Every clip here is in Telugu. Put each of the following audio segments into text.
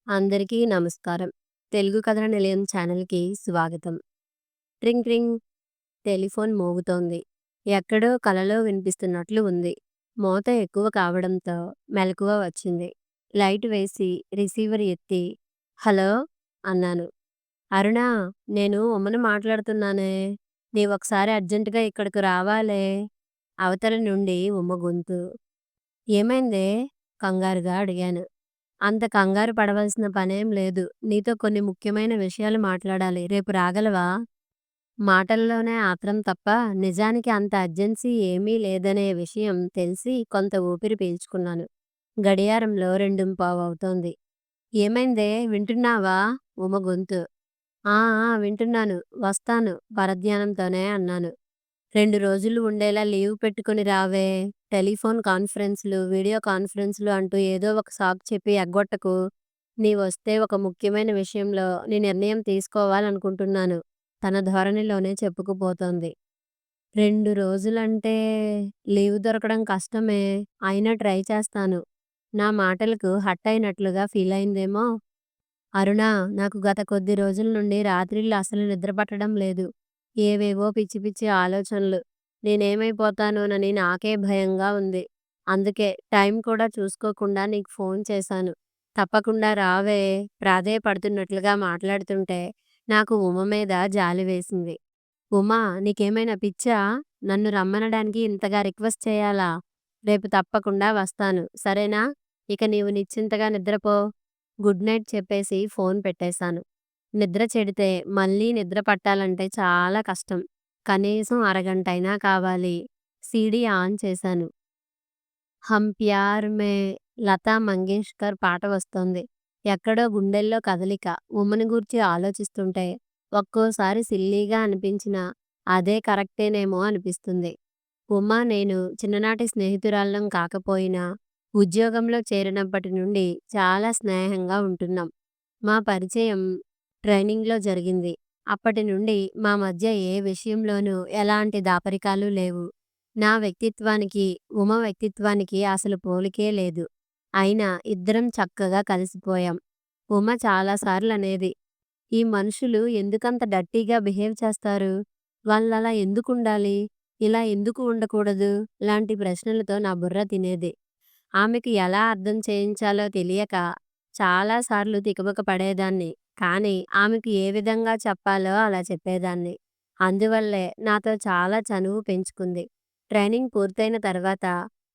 అందరికీ నమస్కారం. తెలుగు కథల నిలయం ఛానల్‌కి స్వాగతం. ట్రింగ్ ట్రింగ్ టెలిఫోన్ మోగుతోంది. ఎక్కడో కలలో వినిపిస్తున్నట్లు ఉంది. మోత ఎక్కువ కావడంతో మెలకువ వచ్చింది. లైట్ వేసి రిసీవర్ ఎత్తి హలో అన్నాను. అరుణా, నేను ఉమని మాట్లాడుతున్నానే. నీవొకసారి అర్జెంటుగా ఇక్కడకు రావాలే. అవతల నుండి ఉమ గొంతు. ఏమైందే? కంగారుగా అడిగాను. అంత కంగారు పడవలసిన పనేం లేదు. నీతో కొన్ని ముఖ్యమైన విషయాలు మాట్లాడాలి. రేపు రాగలవా? మాటల్లోనే ఆత్రం తప్ప నిజానికి అంత అర్జెన్సీ ఏమీ లేదనే విషయం తెలిసి కొంత ఊపిరి పీల్చుకున్నాను. గడియారంలో 2:15 అవుతోంది. ఏమైందే? వింటున్నావా? ఉమ గొంతు. ఆ ఆ వింటున్నాను. వస్తాను పరధ్యానంతోనే అన్నాను. 2 రోజులు ఉండేలా లీవ్ పెట్టుకుని రావే. టెలిఫోన్ కాన్ఫరెన్స్‌లు, వీడియో కాన్ఫరెన్స్‌లు అంటూ ఏదో ఒక సాకు చెప్పి ఎగ్గొట్టకు. నీవొస్తే ఒక ముఖ్యమైన విషయంలో నీ నిర్ణయం తీసుకోవాలనుకుంటున్నాను. తన ధోరణిలోనే చెప్పుకుపోతోంది. 2 రోజులంటే లీవ్ దొరకడం కష్టమే. అయినా ట్రై చేస్తాను. నా మాటలకు హర్ట్ అయినట్లుగా ఫీలయిందేమో. అరుణా, నాకు గత కొద్ది రోజుల నుండి రాత్రిళ్ళు అసలు నిద్ర పట్టడం లేదు. ఏవేవో పిచ్చి పిచ్చి ఆలోచనలు. నేనేమైపోతానోనని నాకే భయంగా ఉంది. అందుకే టైం కూడా చూసుకోకుండా నీకు ఫోన్ చేశాను. తప్పకుండా రావే. ప్రాధేయపడుతున్నట్లుగా మాట్లాడుతుంటే నాకు ఉమ మీద జాలి వేసింది. ఉమా, నీకేమైనా పిచ్చా? నన్ను రమ్మనడానికి ఇంతగా రిక్వెస్ట్ చేయాలా? రేపు తప్పకుండా వస్తాను. సరేనా? ఇక నీవు నిశ్చింతగా నిద్రపో. గుడ్ నైట్ చెప్పేసి ఫోన్ పెట్టేశాను. నిద్ర చెడితే మళ్ళీ నిద్ర పట్టాలంటే చాలా కష్టం. కనీసం అరగంటైనా కావాలి. సీడీ ఆన్ చేశాను. 'హమ్ ప్యార్ మే' లతా మంగేష్కర్ పాట వస్తోంది. ఎక్కడో గుండెల్లో కదలిక. ఉమ్మని గూర్చి ఆలోచిస్తుంటే ఒక్కోసారి సిల్లీగా అనిపించినా అదే కరెక్టేనేమో అనిపిస్తుంది. ఉమ, నేను చిన్ననాటి స్నేహితురాళ్ళం కాకపోయినా ఉద్యోగంలో చేరినప్పటి నుండి చాలా స్నేహంగా ఉంటున్నాం. మా పరిచయం ట్రైనింగ్‌లో జరిగింది. అప్పటి నుండి మా మధ్య ఏ విషయంలోనూ ఎలాంటి దాపరికాలు లేవు. నా వ్యక్తిత్వానికి, ఉమ వ్యక్తిత్వానికి అసలు పోలికే లేదు. అయినా ఇద్దరం చక్కగా కలిసిపోయాం. ఉమ చాలా సార్లనేది, "ఈ మనుషులు ఎందుకంత డర్టీగా బిహేవ్ చేస్తారు? వాళ్ళలా ఎందుకుండాలి? ఇలా ఎందుకు ఉండకూడదు?" లాంటి ప్రశ్నలతో నా బుర్ర తినేది. ఆమెకు ఎలా అర్థం చేయించాలో తెలియక చాలా సార్లు తికమక పడేదాన్ని. కానీ ఆమెకు ఏ విధంగా చెప్పాలో అలా చెప్పేదాన్ని. అందువల్లే నాతో చాలా చనువు పెంచుకుంది. ట్రైనింగ్ పూర్తయిన తర్వాత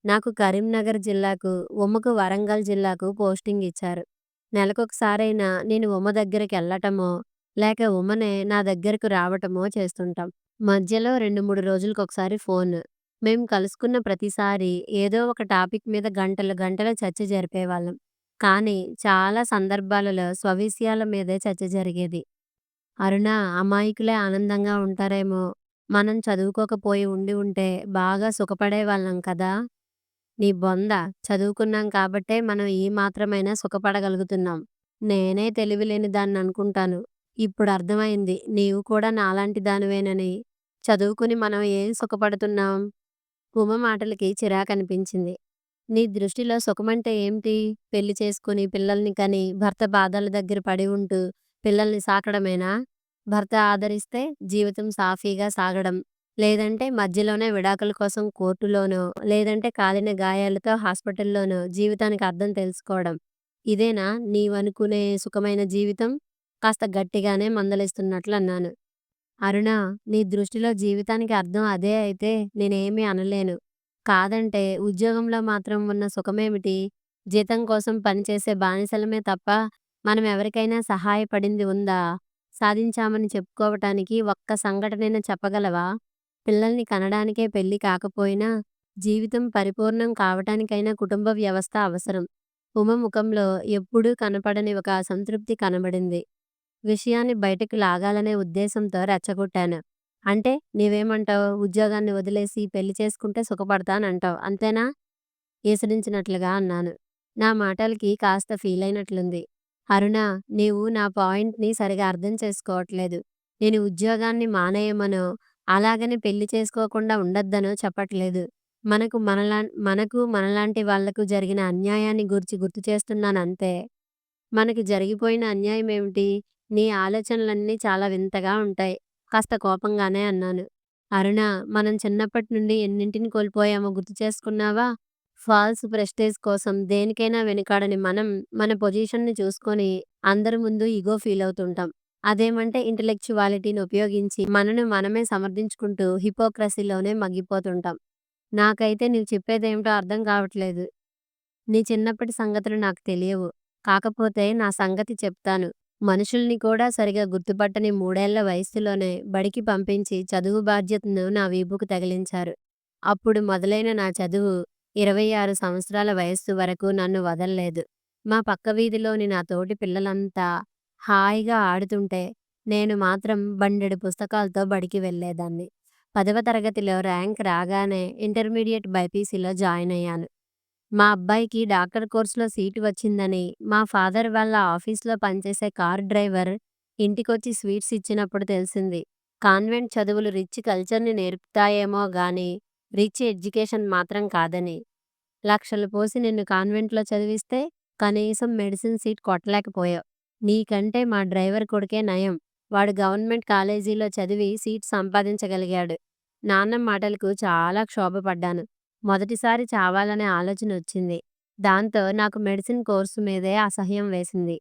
నాకు కరీంనగర్ జిల్లాకు, ఉమ్మకు వరంగల్ జిల్లాకు పోస్టింగ్ ఇచ్చారు. నెలకొకసారైనా నేను ఉమ దగ్గరికెళ్ళటమో, లేక ఉమనే నా దగ్గరకు రావటమో చేస్తుంటాం. మధ్యలో 2, 3 రోజులకొకసారి ఫోను. మేం కలుసుకున్న ప్రతిసారీ ఏదో ఒక టాపిక్ మీద గంటలు గంటలు చర్చ జరిపేవాళ్ళం. కానీ చాలా సందర్భాలలో స్వవిషయాల మీదే చర్చ జరిగేది. అరుణ, అమాయకులే ఆనందంగా ఉంటారేమో! మనం చదువుకోకపోయి ఉండి ఉంటే బాగా సుఖపడేవాళ్ళం కదా! నీ బొంద. చదువుకున్నాం కాబట్టే మనం ఈ మాత్రమైనా సుఖపడగలుగుతున్నాం. నేనే తెలివిలేని దాన్ననుకుంటాను. ఇప్పుడు అర్థమైంది నీవు కూడా నాలాంటి దానివేనని. చదువుకుని మనం ఏం సుఖపడుతున్నాం? ఉమ మాటలకి చిరాకనిపించింది. నీ దృష్టిలో సుఖమంటే ఏంటి? పెళ్లి చేసుకుని, పిల్లల్ని కని, భర్త పాదాల దగ్గర పడి ఉంటూ, పిల్లల్ని సాకడమేనా? భర్త ఆదరిస్తే జీవితం సాఫీగా సాగడం. లేదంటే మధ్యలోనే విడాకుల కోసం కోర్టులోనో, లేదంటే కాలిన గాయాలతో హాస్పిటల్‌లోనో జీవితానికి అర్థం తెలుసుకోవడం. ఇదేనా నీవనుకునే సుఖమైన జీవితం? కాస్త గట్టిగానే మందలిస్తున్నట్లన్నాను. అరుణ, నీ దృష్టిలో జీవితానికి అర్థం అదే అయితే నేనేమీ అనలేను. కాదంటే ఉద్యోగంలో మాత్రం ఉన్న సుఖమేమిటి? జీతం కోసం పనిచేసే బానిసలమే తప్ప మనం ఎవరికైనా సహాయపడింది ఉందా? సాధించామని చెప్పుకోవటానికి ఒక్క సంఘటనైనా చెప్పగలవా? పిల్లల్ని కనడానికే పెళ్లి కాకపోయినా జీవితం పరిపూర్ణం కావటానికైనా కుటుంబ వ్యవస్థ అవసరం. ఉమ ముఖంలో ఎప్పుడూ కనపడని ఒక అసంతృప్తి కనబడింది. విషయాన్ని బయటకు లాగాలనే ఉద్దేశంతో రెచ్చగొట్టాను. అంటే నీవేమంటావు? ఉద్యోగాన్ని వదిలేసి పెళ్లి చేసుకుంటే సుఖపడతానంటావు. అంతేనా? ఈసడించినట్లుగా అన్నాను. నా మాటలకి కాస్త ఫీలయినట్లుంది. అరుణ, నీవు నా పాయింట్‌ని సరిగా అర్థం చేసుకోవట్లేదు. నేను ఉద్యోగాన్ని మానేయమనో, అలాగని పెళ్లి చేసుకోకుండా ఉండొద్దనో చెప్పట్లేదు. మనకు మనలాంటి వాళ్లకు జరిగిన అన్యాయాన్ని గూర్చి గుర్తు చేస్తున్నానంతే. మనకి జరిగిపోయిన అన్యాయమేమిటి? నీ ఆలోచనలన్నీ చాలా వింతగా ఉంటాయి. కాస్త కోపంగానే అన్నాను. అరుణ, మనం చిన్నప్పటి నుండి ఎన్నింటిని కోల్పోయామో గుర్తు చేసుకున్నావా? ఫాల్స్ ప్రెస్టేజ్ కోసం దేనికైనా వెనుకాడని మనం, మన పొజిషన్‌ని చూసుకొని అందరి ముందు ఇగో ఫీలవుతుంటాం. అదేమంటే ఇంటెలెక్చువాలిటీని ఉపయోగించి మనను మనమే సమర్థించుకుంటూ హిపోక్రసీలోనే మగ్గిపోతుంటాం. నాకైతే నీవు చెప్పేదేమిటో అర్థం కావట్లేదు. నీ చిన్నప్పటి సంగతులు నాకు తెలియవు. కాకపోతే నా సంగతి చెప్తాను. మనుషుల్ని కూడా సరిగా గుర్తుపట్టని 3 ఏళ్ల వయస్సులోనే బడికి పంపించి చదువు బాధ్యతను నా వీపుకు తగిలించారు. అప్పుడు మొదలైన నా చదువు 26 సంవత్సరాల వయస్సు వరకు నన్ను వదల్లేదు. మా పక్క వీధిలోని నా తోటి పిల్లలంతా హాయిగా ఆడుతుంటే నేను మాత్రం బండెడు పుస్తకాలతో బడికి వెళ్ళేదాన్ని. 10వ తరగతిలో ర్యాంక్ రాగానే ఇంటర్మీడియేట్ బైపీసీలో జాయిన్ అయ్యాను. మా అబ్బాయికి డాక్టర్ కోర్సులో సీటు వచ్చిందని మా ఫాదర్ వాళ్ళ ఆఫీస్లో పనిచేసే కార్ డ్రైవర్ ఇంటికొచ్చి స్వీట్స్ ఇచ్చినప్పుడు తెలిసింది. కాన్వెంట్ చదువులు రిచ్ కల్చర్ని నేర్పుతాయేమో గాని రిచ్ ఎడ్యుకేషన్ మాత్రం కాదని. లక్షలు పోసి నిన్ను కాన్వెంట్లో చదివిస్తే కనీసం మెడిసిన్ సీట్ కొట్టలేకపోయావు. నీకంటే మా డ్రైవర్ కొడుకే నయం. వాడు గవర్నమెంట్ కాలేజీలో చదివి సీట్ సంపాదించగలిగాడు. నాన్న మాటలకు చాలా క్షోభపడ్డాను. మొదటిసారి చావాలనే ఆలోచన వచ్చింది. దాంతో నాకు మెడిసిన్ కోర్సు మీదే అసహ్యం వేసింది.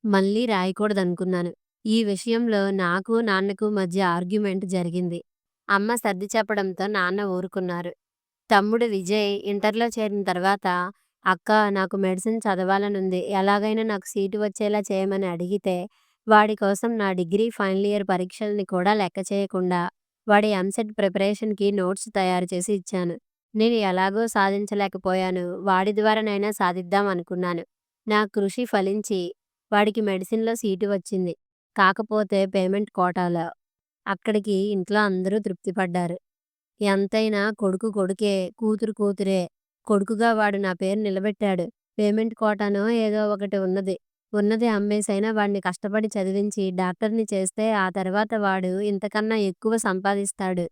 మళ్ళీ రాయకూడదనుకున్నాను. ఈ విషయంలో నాకు, నాన్నకు మధ్య ఆర్గ్యుమెంట్ జరిగింది. అమ్మ సర్ది చెప్పడంతో నాన్న ఊరుకున్నారు. తమ్ముడు విజయ్ ఇంటర్‌లో చేరిన తర్వాత, "అక్క, నాకు మెడిసిన్ చదవాలనుంది. ఎలాగైనా నాకు సీటు వచ్చేలా చేయమని" అడిగితే, వాడి కోసం నా డిగ్రీ ఫైనల్ ఇయర్ పరీక్షల్ని కూడా లెక్క చేయకుండా, వాడి ఎంసెట్ ప్రిపరేషన్‌కి నోట్స్ తయారు చేసి ఇచ్చాను. నేను ఎలాగో సాధించలేకపోయాను. వాడి ద్వారానైనా సాధిద్దాం అనుకున్నాను. నా కృషి ఫలించి, వాడికి మెడిసిన్‌లో సీటు వచ్చింది. కాకపోతే పేమెంట్ కోటాలో. అక్కడికి ఇంట్లో అందరూ తృప్తి పడ్డారు. ఎంతైనా కొడుకు కొడుకే, కూతురు కూతురే. కొడుకుగా వాడు నా పేరు నిలబెట్టాడు. పేమెంట్ కోటానో ఏదో ఒకటి ఉన్నది. ఉన్నది అమ్మేసైనా వాడిని కష్టపడి చదివించి డాక్టర్‌ని చేస్తే ఆ తర్వాత వాడు ఇంతకన్నా ఎక్కువ సంపాదిస్తాడు.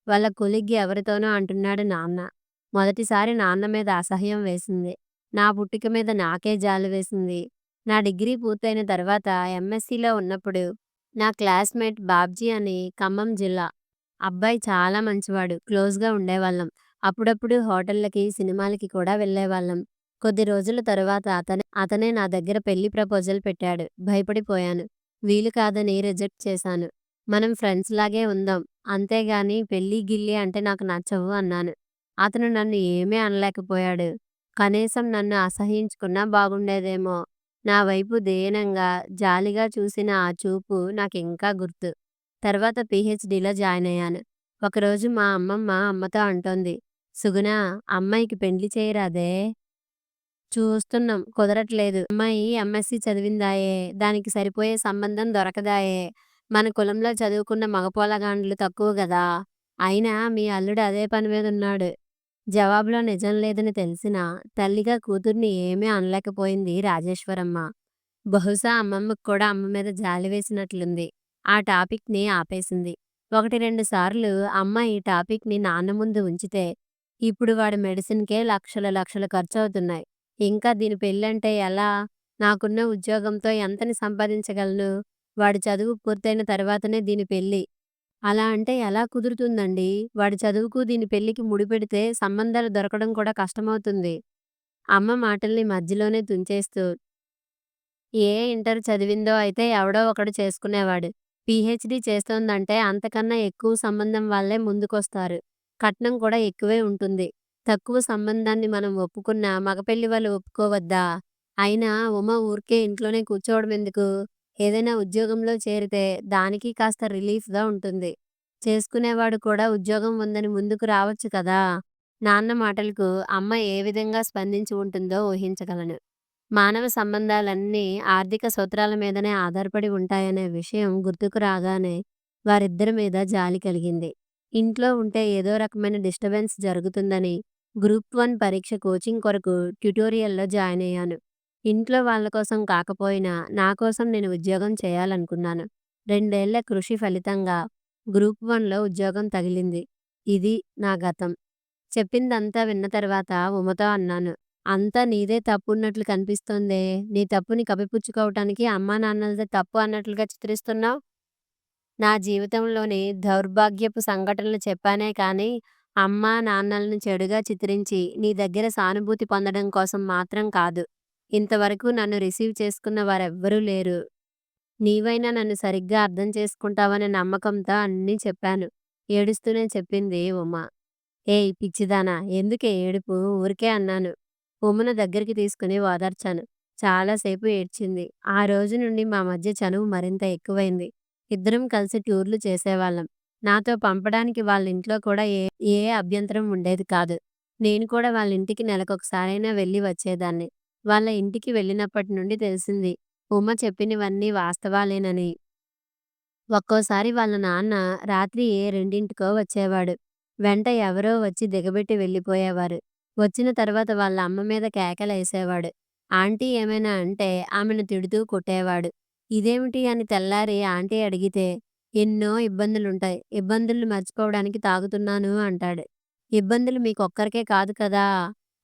వాళ్ళ కొలీగ్ ఎవరితోనో అంటున్నాడు నాన్న. మొదటిసారి నాన్న మీద అసహ్యం వేసింది. నా పుట్టుక మీద నాకే జాలి వేసింది. నా డిగ్రీ పూర్తయిన తర్వాత ఎంఎస్సీలో ఉన్నప్పుడు నా క్లాస్‌మేట్ బాబ్జీ అని ఖమ్మం జిల్లా. అబ్బాయి చాలా మంచివాడు. క్లోజ్‌గా ఉండేవాళ్ళం. అప్పుడప్పుడు హోటళ్ళకి, సినిమాలకి కూడా వెళ్ళేవాళ్ళం. కొద్ది రోజుల తరువాత అతనే నా దగ్గర పెళ్లి ప్రపోజల్ పెట్టాడు. భయపడిపోయాను. వీలు కాదని రిజెక్ట్ చేశాను. మనం ఫ్రెండ్స్ లాగే ఉందాం. అంతేగాని పెళ్లి, గిల్లి అంటే నాకు నచ్చవు అన్నాను. అతను నన్ను ఏమీ అనలేకపోయాడు. కనీసం నన్ను అసహ్యించుకున్నా బాగుండేదేమో. నా వైపు దీనంగా, జాలిగా చూసిన ఆ చూపు నాకింకా గుర్తు. తర్వాత పీహెచ్‌డీలో జాయిన్ అయ్యాను. ఒకరోజు మా అమ్మమ్మ అమ్మతో అంటోంది, "సుగుణ, అమ్మాయికి పెండ్లి చేయరాదే? చూస్తున్నాం, కుదరట్లేదు. అమ్మాయి ఎంఎస్సీ చదివిందాయె. దానికి సరిపోయే సంబంధం దొరకదాయె. మన కులంలో చదువుకున్న మగ పోలగాండ్లు తక్కువ గదా! అయినా మీ అల్లుడు అదే పని మీదున్నాడు." జవాబులో నిజం లేదని తెలిసినా తల్లిగా కూతుర్ని ఏమీ అనలేకపోయింది రాజేశ్వరమ్మ. బహుశా అమ్మమ్మకు కూడా అమ్మ మీద జాలి వేసినట్లుంది. ఆ టాపిక్‌ని ఆపేసింది. 1, 2 సార్లు అమ్మ ఈ టాపిక్‌ని నాన్న ముందు ఉంచితే, ఇప్పుడు వాడి మెడిసిన్‌కే లక్షలు లక్షలు ఖర్చవుతున్నాయి. ఇంకా దీని పెళ్ళంటే ఎలా? నాకున్న ఉద్యోగంతో ఎంతని సంపాదించగలను? వాడి చదువు పూర్తయిన తర్వాతనే దీని పెళ్లి. అలా అంటే ఎలా కుదురుతుందండి? వాడి చదువుకు, దీని పెళ్లికి ముడిపెడితే సంబంధాలు దొరకడం కూడా కష్టమవుతుంది. అమ్మ మాటల్ని మధ్యలోనే తుంచేస్తూ, ఏ ఇంటర్ చదివిందో అయితే ఎవడో ఒకడు చేసుకునేవాడు. పీహెచ్‌డీ చేస్తోందంటే అంతకన్నా ఎక్కువ సంబంధం వాళ్ళే ముందుకొస్తారు. కట్నం కూడా ఎక్కువే ఉంటుంది. తక్కువ సంబంధాన్ని మనం ఒప్పుకున్నా మగపెళ్లి వాళ్ళు ఒప్పుకోవద్దా? అయినా ఉమ ఊరికే ఇంట్లోనే కూర్చోవడమెందుకు? ఏదైనా ఉద్యోగంలో చేరితే దానికి కాస్త రిలీఫ్‌గా ఉంటుంది. చేసుకునేవాడు కూడా ఉద్యోగం ఉందని ముందుకు రావచ్చు కదా! నాన్న మాటలకు అమ్మ ఏ విధంగా స్పందించి ఉంటుందో ఊహించగలను. మానవ సంబంధాలన్నీ ఆర్థిక సూత్రాల మీదనే ఆధారపడి ఉంటాయనే విషయం గుర్తుకు రాగానే వారిద్దరి మీద జాలి కలిగింది. ఇంట్లో ఉంటే ఏదో రకమైన డిస్టర్బెన్స్ జరుగుతుందని గ్రూప్ 1 పరీక్ష కోచింగ్ కొరకు ట్యుటోరియల్‌లో జాయిన్ అయ్యాను. ఇంట్లో వాళ్ళ కోసం కాకపోయినా నా కోసం నేను ఉద్యోగం చేయాలనుకున్నాను. 2 ఏళ్ల కృషి ఫలితంగా గ్రూప్ 1లో ఉద్యోగం తగిలింది. ఇది నా గతం. చెప్పిందంతా విన్న తర్వాత ఉమతో అన్నాను, అంతా నీదే తప్పున్నట్లు కనిపిస్తోందే. నీ తప్పుని కప్పిపుచ్చుకోవటానికి అమ్మా నాన్నలదే తప్పు అన్నట్లుగా చిత్రిస్తున్నావు. నా జీవితంలోని దౌర్భాగ్యపు సంఘటనలు చెప్పానే కానీ, అమ్మా నాన్నలను చెడుగా చిత్రించి నీ దగ్గర సానుభూతి పొందడం కోసం మాత్రం కాదు. ఇంతవరకు నన్ను రిసీవ్ చేసుకున్న వారెవ్వరూ లేరు. నీవైనా నన్ను సరిగ్గా అర్థం చేసుకుంటావనే నమ్మకంతో అన్నీ చెప్పాను. ఏడుస్తూనే చెప్పింది ఉమ. ఏయ్ పిచ్చిదానా! ఎందుకే ఏడుపు? ఊరికే అన్నాను. ఉమను దగ్గరికి తీసుకుని ఓదార్చాను. చాలాసేపు ఏడ్చింది. ఆ రోజు నుండి మా మధ్య చనువు మరింత ఎక్కువైంది. ఇద్దరం కలిసి టూర్లు చేసేవాళ్ళం. నాతో పంపడానికి వాళ్ళింట్లో కూడా ఏ అభ్యంతరం ఉండేది కాదు. నేను కూడా వాళ్ళింటికి నెలకొకసారైనా వెళ్ళి వచ్చేదాన్ని. వాళ్ళ ఇంటికి వెళ్ళినప్పటి నుండి తెలిసింది ఉమ చెప్పినవన్నీ వాస్తవాలేనని. ఒక్కోసారి వాళ్ళ నాన్న రాత్రి 2కో వచ్చేవాడు. వెంట ఎవరో వచ్చి దిగబెట్టి వెళ్ళిపోయేవారు. వచ్చిన తర్వాత వాళ్ళ అమ్మ మీద కేకలేసేవాడు. ఆంటీ ఏమైనా అంటే ఆమెను తిడుతూ కొట్టేవాడు. ఇదేమిటి అని తెల్లారి ఆంటీ అడిగితే, ఎన్నో ఇబ్బందులుంటాయి. ఇబ్బందులు మర్చిపోవడానికి తాగుతున్నాను అంటాడు. ఇబ్బందులు మీకొక్కరికే కాదు కదా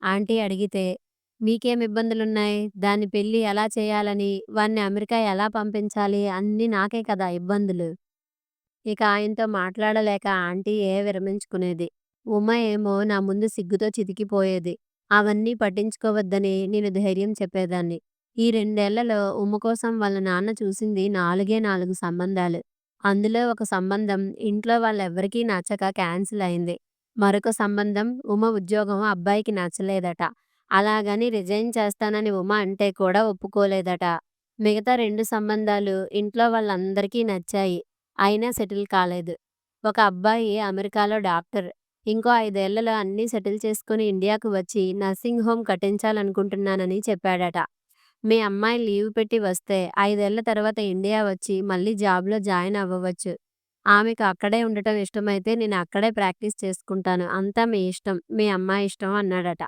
ఆంటీ అడిగితే, మీకేం ఇబ్బందులున్నాయి? దాని పెళ్లి ఎలా చేయాలని, వాణ్ణి అమెరికా ఎలా పంపించాలి అన్నీ నాకే కదా ఇబ్బందులు. ఇక ఆయనతో మాట్లాడలేక ఆంటీయే విరమించుకునేది. ఉమ ఏమో నా ముందు సిగ్గుతో చితికిపోయేది. అవన్నీ పట్టించుకోవద్దని నేను ధైర్యం చెప్పేదాన్ని. ఈ 2 ఏళ్లలో ఉమ కోసం వాళ్ళ నాన్న చూసింది 4 సంబంధాలు. అందులో ఒక సంబంధం ఇంట్లో వాళ్ళెవ్వరికీ నచ్చక క్యాన్సిల్ అయింది. మరొక సంబంధం ఉమ ఉద్యోగం అబ్బాయికి నచ్చలేదట. అలాగని రిజైన్ చేస్తానని ఉమ అంటే కూడా ఒప్పుకోలేదట. మిగతా 2 సంబంధాలు ఇంట్లో వాళ్ళందరికీ నచ్చాయి. అయినా సెటిల్ కాలేదు. ఒక అబ్బాయి అమెరికాలో డాక్టర్. ఇంకో 5 ఏళ్లలో అన్నీ సెటిల్ చేసుకుని ఇండియాకు వచ్చి నర్సింగ్ హోమ్ కట్టించాలనుకుంటున్నానని చెప్పాడట. మీ అమ్మాయి లీవ్ పెట్టి వస్తే 5 ఏళ్ల తర్వాత ఇండియా వచ్చి మళ్ళీ జాబ్‌లో జాయిన్ అవ్వవచ్చు. ఆమెకు అక్కడే ఉండటం ఇష్టమైతే నేను అక్కడే ప్రాక్టీస్ చేసుకుంటాను. అంతా మీ ఇష్టం. మీ అమ్మాయి ఇష్టం అన్నాడట.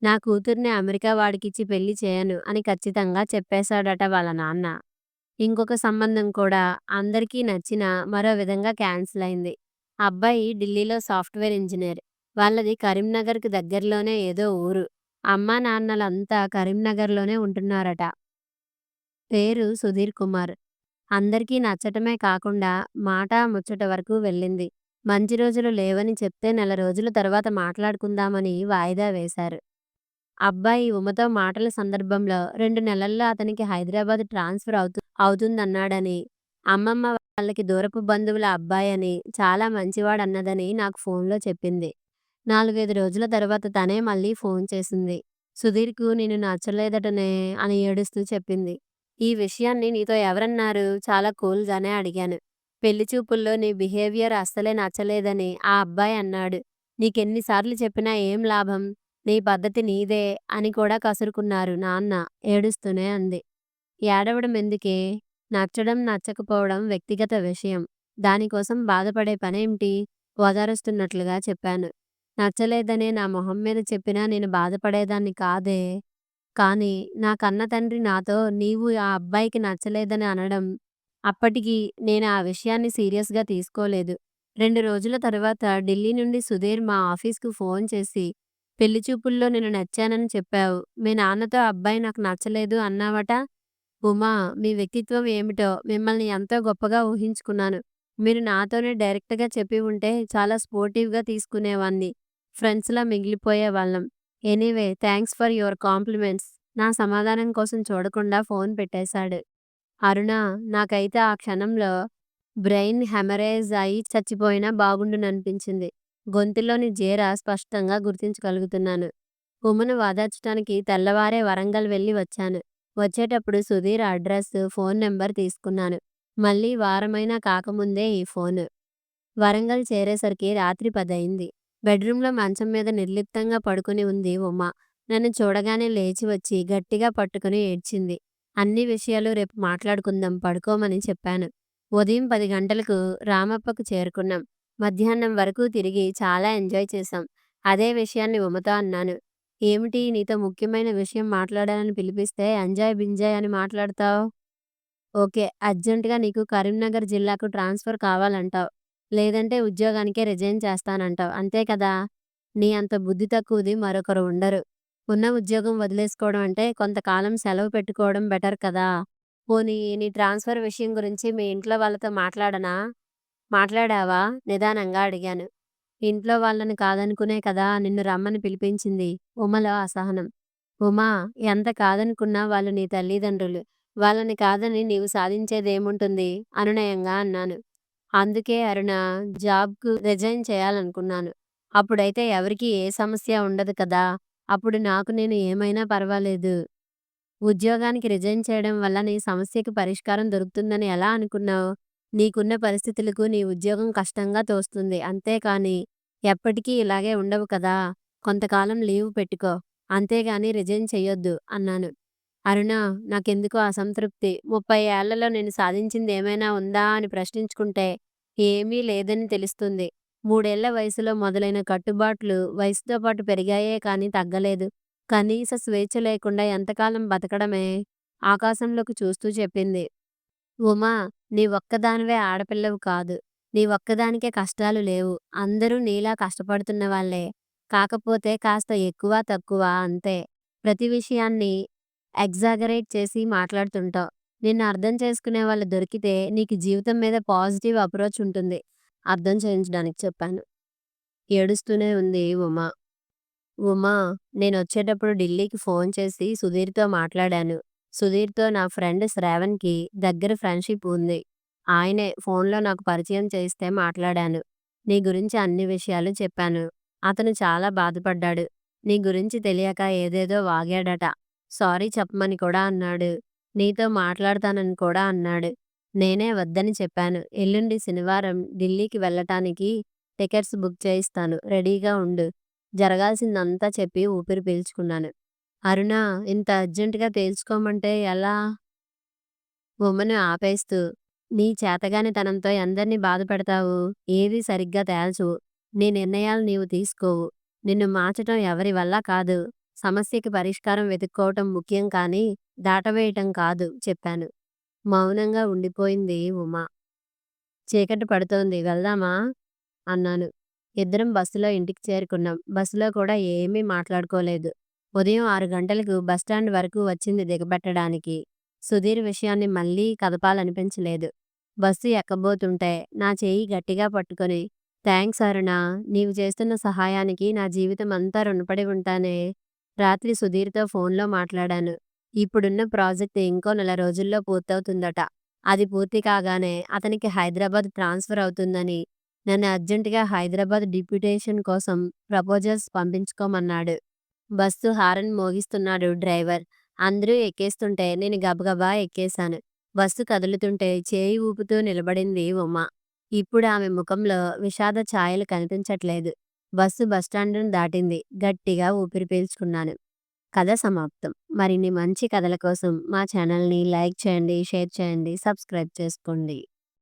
నా కూతుర్ని అమెరికా వాడికిచ్చి పెళ్లి చేయను అని ఖచ్చితంగా చెప్పేశాడట వాళ్ళ నాన్న. ఇంకొక సంబంధం కూడా అందరికీ నచ్చినా మరో విధంగా క్యాన్సిల్ అయింది. అబ్బాయి ఢిల్లీలో సాఫ్ట్‌వేర్ ఇంజినీర్. వాళ్ళది కరీంనగర్‌కి దగ్గరలోనే ఏదో ఊరు. అమ్మా నాన్నలంతా కరీంనగర్‌లోనే ఉంటున్నారట. పేరు సుధీర్ కుమార్. అందరికీ నచ్చటమే కాకుండా మాట ముచ్చట వరకు వెళ్ళింది. మంచి రోజులు లేవని చెప్తే నెల రోజుల తర్వాత మాట్లాడుకుందామని వాయిదా వేశారు. అబ్బాయి ఉమతో మాటల సందర్భంలో 2 నెలల్లో అతనికి హైదరాబాద్ ట్రాన్స్‌ఫర్ అవుతుందన్నాడని, అమ్మమ్మ వాళ్ళకి దూరపు బంధువుల అబ్బాయని, చాలా మంచివాడన్నదని నాకు ఫోన్‌లో చెప్పింది. 4, 5 రోజుల తర్వాత తనే మళ్ళీ ఫోన్ చేసింది. సుధీర్‌కు నేను నచ్చలేదటనే అని ఏడుస్తూ చెప్పింది. ఈ విషయాన్ని నీతో ఎవరన్నారు? చాలా కూల్‌గానే అడిగాను. పెళ్లి చూపుల్లో నీ బిహేవియర్ అస్సలే నచ్చలేదని ఆ అబ్బాయి అన్నాడు. నీకెన్ని సార్లు చెప్పినా ఏం లాభం? నీ పద్ధతి నీదే అని కూడా కసురుకున్నారు నాన్న ఏడుస్తూనే అంది. ఏడవడం ఎందుకే? నచ్చడం నచ్చకపోవడం వ్యక్తిగత విషయం. దానికోసం బాధపడే పనేంటి? ఓదారుస్తున్నట్లుగా చెప్పాను. నచ్చలేదనే నా మొహం మీద చెప్పినా నేను బాధపడేదాన్ని కాదే. కానీ నా కన్న తండ్రి నాతో నీవు ఆ అబ్బాయికి నచ్చలేదని అనడం, అప్పటికి నేను ఆ విషయాన్ని సీరియస్‌గా తీసుకోలేదు. 2 రోజుల తర్వాత ఢిల్లీ నుండి సుధీర్ మా ఆఫీస్‌కు ఫోన్ చేసి, పెళ్లి చూపుల్లో నేను నచ్చానని చెప్పావు. మీ నాన్నతో అబ్బాయి నాకు నచ్చలేదు అన్నావట. ఉమా, మీ వ్యక్తిత్వం ఏమిటో మిమ్మల్ని ఎంతో గొప్పగా ఊహించుకున్నాను. మీరు నాతోనే డైరెక్ట్‌గా చెప్పి ఉంటే చాలా స్పోర్టివ్‌గా తీసుకునేవాణ్ణి. ఫ్రెండ్స్‌లా మిగిలిపోయేవాళ్ళం. Anyway thanks for your compliments. నా సమాధానం కోసం చూడకుండా ఫోన్ పెట్టేశాడు. అరుణ, నాకైతే ఆ క్షణంలో బ్రెయిన్ హెమరేజ్ అయి చచ్చిపోయినా బాగుండుననిపించింది. గొంతులోని జేర స్పష్టంగా గుర్తించగలుగుతున్నాను. ఉమను వాదార్చటానికి తెల్లవారే వరంగల్ వెళ్ళి వచ్చాను. వచ్చేటప్పుడు సుధీర్ అడ్రస్, ఫోన్ నెంబర్ తీసుకున్నాను. మళ్ళీ వారమైనా కాకముందే ఈ ఫోను. వరంగల్ చేరేసరికి రాత్రి 10 అయింది. బెడ్రూమ్‌లో మంచం మీద నిర్లిప్తంగా పడుకుని ఉంది ఉమ. నన్ను చూడగానే లేచి వచ్చి గట్టిగా పట్టుకుని ఏడ్చింది. అన్ని విషయాలు రేపు మాట్లాడుకుందాం పడుకోమని చెప్పాను. ఉదయం 10 గంటలకు రామప్పకు చేరుకున్నాం. మధ్యాహ్నం వరకు తిరిగి చాలా ఎంజాయ్ చేశాం. అదే విషయాన్ని ఉమతో అన్నాను. ఏమిటి నీతో ముఖ్యమైన విషయం మాట్లాడాలని పిలిపిస్తే ఎంజాయ్ బింజాయ్ అని మాట్లాడతావు? ఓకే. అర్జెంట్‌గా నీకు కరీంనగర్ జిల్లాకు ట్రాన్స్‌ఫర్ కావాలంటావు. లేదంటే ఉద్యోగానికే రిజైన్ చేస్తానంటావు. అంతే కదా! నీ అంత బుద్ధి తక్కువది మరొకరు ఉండరు. ఉన్న ఉద్యోగం వదిలేసుకోవడం అంటే కొంతకాలం సెలవు పెట్టుకోవడం బెటర్ కదా! పోనీ నీ ట్రాన్స్‌ఫర్ విషయం గురించి మీ ఇంట్లో వాళ్ళతో మాట్లాడావా? నిదానంగా అడిగాను. ఇంట్లో వాళ్ళని కాదనుకునే కదా నిన్ను రమ్మని పిలిపించింది. ఉమలో అసహనం. ఉమా! ఎంత కాదనుకున్నా వాళ్ళు నీ తల్లిదండ్రులు. వాళ్ళని కాదని నీవు సాధించేదేముంటుంది? అనునయంగా అన్నాను. అందుకే అరుణ జాబ్‌కు రిజైన్ చేయాలనుకున్నాను. అప్పుడైతే ఎవరికీ ఏ సమస్య ఉండదు కదా! అప్పుడు నాకు నేను ఏమైనా పర్వాలేదు. ఉద్యోగానికి రిజైన్ చేయడం వల్ల నీ సమస్యకి పరిష్కారం దొరుకుతుందని ఎలా అనుకున్నావు? నీకున్న పరిస్థితులకు నీ ఉద్యోగం కష్టంగా తోస్తుంది. అంతేకాని ఎప్పటికీ ఇలాగే ఉండవు కదా! కొంతకాలం లీవ్ పెట్టుకో. అంతేగాని రిజైన్ చెయ్యొద్దు అన్నాను. అరుణ నాకెందుకో అసంతృప్తి. 30 ఏళ్లలో నేను సాధించిందేమైనా ఉందా అని ప్రశ్నించుకుంటే ఏమీ లేదని తెలుస్తుంది. 3 ఏళ్ల వయసులో మొదలైన కట్టుబాట్లు వయసుతో పాటు పెరిగాయే కానీ తగ్గలేదు. కనీస స్వేచ్ఛ లేకుండా ఎంతకాలం బతకడమే? ఆకాశంలోకి చూస్తూ చెప్పింది. ఉమా! నీ ఒక్కదానివే ఆడపిల్లవు కాదు. నీ ఒక్కదానికే కష్టాలు లేవు. అందరూ నీలా కష్టపడుతున్న వాళ్ళే. కాకపోతే కాస్త ఎక్కువ, తక్కువ అంతే. ప్రతి విషయాన్ని ఎగ్జాగరేట్ చేసి మాట్లాడుతుంటావు. నిన్ను అర్థం చేసుకునే వాళ్ళు దొరికితే నీకు జీవితం మీద పాజిటివ్ అప్రోచ్ ఉంటుంది. అర్థం చేయించడానికి చెప్పాను. ఏడుస్తూనే ఉంది ఉమ. ఉమా! నేనొచ్చేటప్పుడు ఢిల్లీకి ఫోన్ చేసి సుధీర్‌తో మాట్లాడాను. సుధీర్‌తో నా ఫ్రెండ్ శ్రావణ్‌కి దగ్గర ఫ్రెండ్‌షిప్ ఉంది. ఆయనే ఫోన్‌లో నాకు పరిచయం చేయిస్తే మాట్లాడాను. నీ గురించి అన్ని విషయాలు చెప్పాను. అతను చాలా బాధపడ్డాడు. నీ గురించి తెలియక ఏదేదో వాగాడట. సారీ చెప్పమని కూడా అన్నాడు. నీతో మాట్లాడతానని కూడా అన్నాడు. నేనే వద్దని చెప్పాను. ఎల్లుండి శనివారం ఢిల్లీకి వెళ్ళటానికి టికెట్స్ బుక్ చేయిస్తాను. రెడీగా ఉండు. జరగాల్సిందంతా చెప్పి ఊపిరి పీల్చుకున్నాను. అరుణ ఇంత అర్జెంటుగా తేల్చుకోమంటే ఎలా? ఉమ్మను ఆపేస్తూ నీ చేతగానితనంతో ఎందరిని బాధపెడతావు? ఏదీ సరిగ్గా తేల్చవు. నీ నిర్ణయాలు నీవు తీసుకోవు. నిన్ను మార్చటం ఎవరి వల్ల కాదు. సమస్యకి పరిష్కారం వెతుక్కోవటం ముఖ్యం కానీ దాటవేయటం కాదు చెప్పాను. మౌనంగా ఉండిపోయింది ఉమ. చీకటి పడుతోంది వెళ్దామా? అన్నాను. ఇద్దరం బస్సులో ఇంటికి చేరుకున్నాం. బస్సులో కూడా ఏమీ మాట్లాడుకోలేదు. ఉదయం 6 గంటలకు బస్టాండ్ వరకు వచ్చింది దిగబెట్టడానికి. సుధీర్ విషయాన్ని మళ్ళీ కదపాలనిపించలేదు. బస్సు ఎక్కబోతుంటే నా చేయి గట్టిగా పట్టుకొని థాంక్స్ అరుణ. నీవు చేస్తున్న సహాయానికి నా జీవితం అంతా రుణపడి ఉంటానే. రాత్రి సుధీర్‌తో ఫోన్‌లో మాట్లాడాను. ఇప్పుడున్న ప్రాజెక్ట్ ఇంకో నెల రోజుల్లో పూర్తవుతుందట. అది పూర్తి కాగానే అతనికి హైదరాబాద్ ట్రాన్స్‌ఫర్ అవుతుందని నన్ను అర్జెంటుగా హైదరాబాద్ డిప్యుటేషన్ కోసం ప్రపోజల్స్ పంపించుకోమన్నాడు. బస్సు హారన్ మోగిస్తున్నాడు డ్రైవర్. అందరూ ఎక్కేస్తుంటే నేను గబగబా ఎక్కేశాను. బస్సు కదులుతుంటే చేయి ఊపుతూ నిలబడింది ఉమ. ఇప్పుడు ఆమె ముఖంలో విషాద ఛాయలు కనిపించట్లేదు. బస్సు బస్టాండును దాటింది. గట్టిగా ఊపిరి పీల్చుకున్నాను. కథ సమాప్తం. మరిన్ని మంచి కథల కోసం మా ఛానల్‌ని లైక్ చేయండి, షేర్ చేయండి, సబ్స్క్రైబ్ చేసుకోండి.